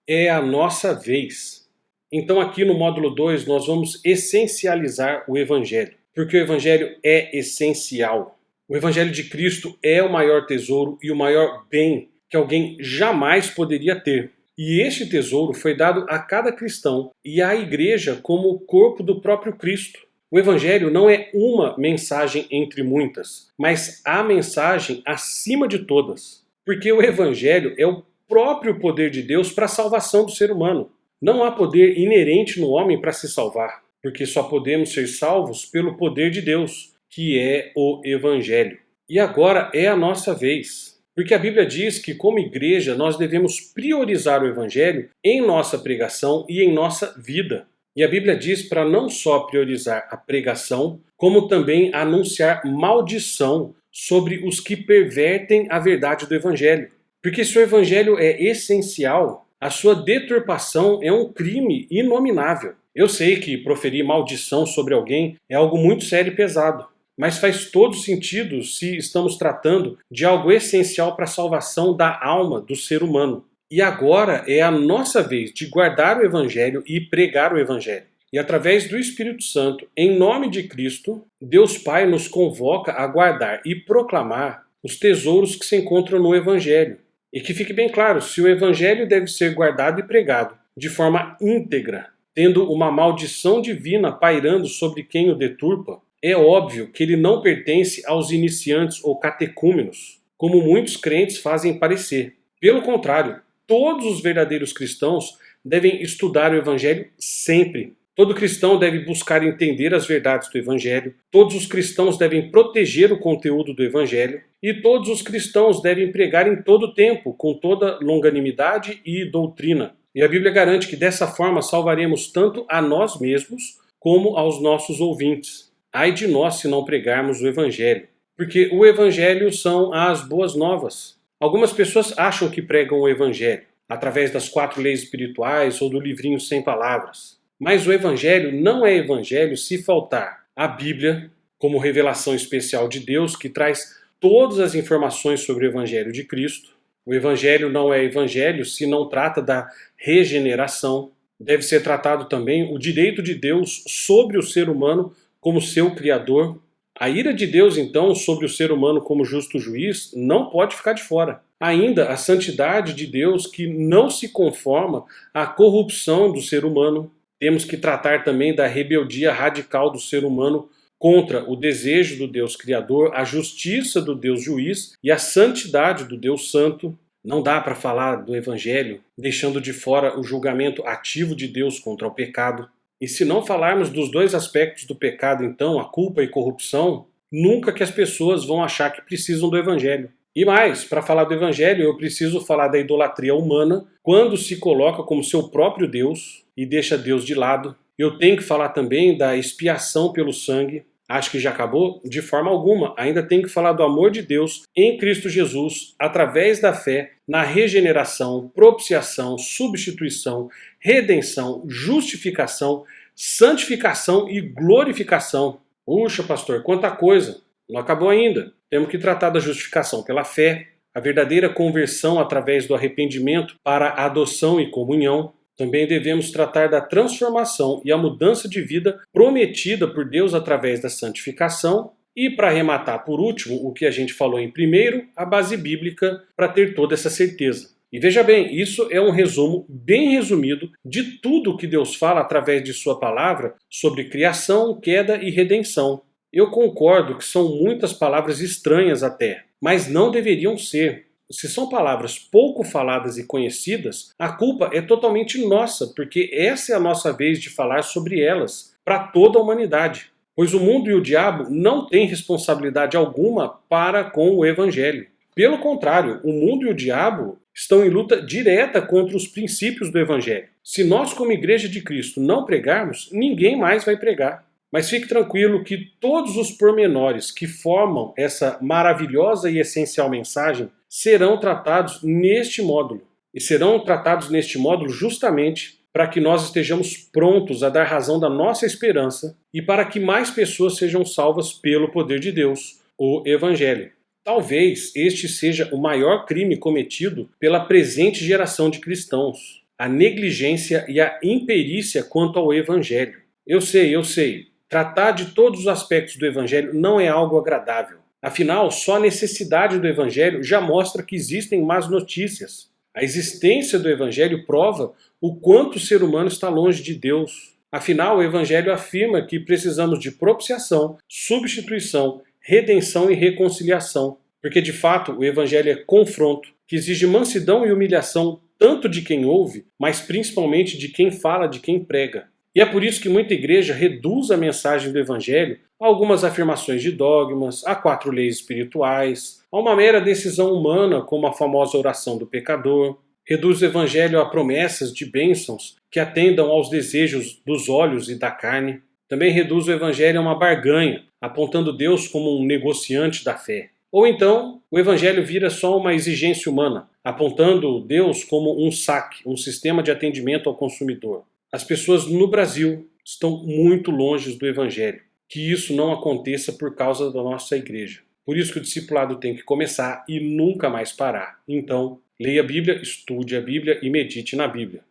é a nossa vez. Então aqui no módulo 2 nós vamos essencializar o Evangelho, porque o Evangelho é essencial. O Evangelho de Cristo é o maior tesouro e o maior bem que alguém jamais poderia ter. E este tesouro foi dado a cada cristão e à igreja como o corpo do próprio Cristo. O Evangelho não é uma mensagem entre muitas, mas a mensagem acima de todas. Porque o Evangelho é o próprio poder de Deus para a salvação do ser humano. Não há poder inerente no homem para se salvar, porque só podemos ser salvos pelo poder de Deus, que é o Evangelho. E agora é a nossa vez. Porque a Bíblia diz que, como igreja, nós devemos priorizar o Evangelho em nossa pregação e em nossa vida. E a Bíblia diz para não só priorizar a pregação, como também anunciar maldição sobre os que pervertem a verdade do Evangelho. Porque se o Evangelho é essencial, a sua deturpação é um crime inominável. Eu sei que proferir maldição sobre alguém é algo muito sério e pesado, mas faz todo sentido se estamos tratando de algo essencial para a salvação da alma do ser humano. E agora é a nossa vez de guardar o Evangelho e pregar o Evangelho. E através do Espírito Santo, em nome de Cristo, Deus Pai nos convoca a guardar e proclamar os tesouros que se encontram no Evangelho. E que fique bem claro, se o Evangelho deve ser guardado e pregado de forma íntegra, tendo uma maldição divina pairando sobre quem o deturpa, é óbvio que ele não pertence aos iniciantes ou catecúmenos, como muitos crentes fazem parecer. Pelo contrário, todos os verdadeiros cristãos devem estudar o Evangelho sempre. Todo cristão deve buscar entender as verdades do Evangelho, todos os cristãos devem proteger o conteúdo do Evangelho e todos os cristãos devem pregar em todo tempo, com toda longanimidade e doutrina. E a Bíblia garante que dessa forma salvaremos tanto a nós mesmos como aos nossos ouvintes. Ai de nós se não pregarmos o Evangelho, porque o Evangelho são as boas novas. Algumas pessoas acham que pregam o Evangelho através das 4 leis espirituais ou do livrinho 100 palavras. Mas o Evangelho não é Evangelho se faltar a Bíblia, como revelação especial de Deus, que traz todas as informações sobre o Evangelho de Cristo. O Evangelho não é Evangelho se não trata da regeneração. Deve ser tratado também o direito de Deus sobre o ser humano como seu Criador. A ira de Deus, então, sobre o ser humano como justo juiz, não pode ficar de fora. Ainda a santidade de Deus, que não se conforma à corrupção do ser humano. Temos que tratar também da rebeldia radical do ser humano contra o desejo do Deus Criador, a justiça do Deus Juiz e a santidade do Deus Santo. Não dá para falar do Evangelho deixando de fora o julgamento ativo de Deus contra o pecado. E se não falarmos dos 2 aspectos do pecado, então, a culpa e corrupção, nunca que as pessoas vão achar que precisam do Evangelho. E mais, para falar do Evangelho, eu preciso falar da idolatria humana, quando se coloca como seu próprio Deus e deixa Deus de lado. Eu tenho que falar também da expiação pelo sangue. Acho que já acabou? De forma alguma. Ainda tenho que falar do amor de Deus em Cristo Jesus, através da fé, na regeneração, propiciação, substituição, redenção, justificação, santificação e glorificação. Puxa, pastor, quanta coisa! Não acabou ainda. Temos que tratar da justificação pela fé, a verdadeira conversão através do arrependimento para a adoção e comunhão. Também devemos tratar da transformação e a mudança de vida prometida por Deus através da santificação. E para arrematar por último, o que a gente falou em primeiro, a base bíblica para ter toda essa certeza. E veja bem, isso é um resumo bem resumido de tudo que Deus fala através de sua palavra sobre criação, queda e redenção. Eu concordo que são muitas palavras estranhas até, mas não deveriam ser. Se são palavras pouco faladas e conhecidas, a culpa é totalmente nossa, porque essa é a nossa vez de falar sobre elas para toda a humanidade. Pois o mundo e o diabo não têm responsabilidade alguma para com o Evangelho. Pelo contrário, o mundo e o diabo estão em luta direta contra os princípios do Evangelho. Se nós, como Igreja de Cristo, não pregarmos, ninguém mais vai pregar. Mas fique tranquilo que todos os pormenores que formam essa maravilhosa e essencial mensagem serão tratados neste módulo. E serão tratados neste módulo justamente para que nós estejamos prontos a dar razão da nossa esperança e para que mais pessoas sejam salvas pelo poder de Deus, o Evangelho. Talvez este seja o maior crime cometido pela presente geração de cristãos. a negligência e a imperícia quanto ao Evangelho. Eu sei. Tratar de todos os aspectos do Evangelho não é algo agradável. Afinal, só a necessidade do Evangelho já mostra que existem más notícias. A existência do Evangelho prova o quanto o ser humano está longe de Deus. Afinal, o Evangelho afirma que precisamos de propiciação, substituição, redenção e reconciliação. Porque, de fato, o Evangelho é confronto, que exige mansidão e humilhação tanto de quem ouve, mas principalmente de quem fala, de quem prega. E é por isso que muita igreja reduz a mensagem do Evangelho a algumas afirmações de dogmas, a 4 leis espirituais, a uma mera decisão humana, como a famosa oração do pecador. Reduz o Evangelho a promessas de bênçãos que atendam aos desejos dos olhos e da carne. Também reduz o Evangelho a uma barganha, apontando Deus como um negociante da fé. Ou então, o Evangelho vira só uma exigência humana, apontando Deus como um saque, um sistema de atendimento ao consumidor. As pessoas no Brasil estão muito longe do Evangelho. Que isso não aconteça por causa da nossa igreja. Por isso que o discipulado tem que começar e nunca mais parar. Então, leia a Bíblia, estude a Bíblia e medite na Bíblia.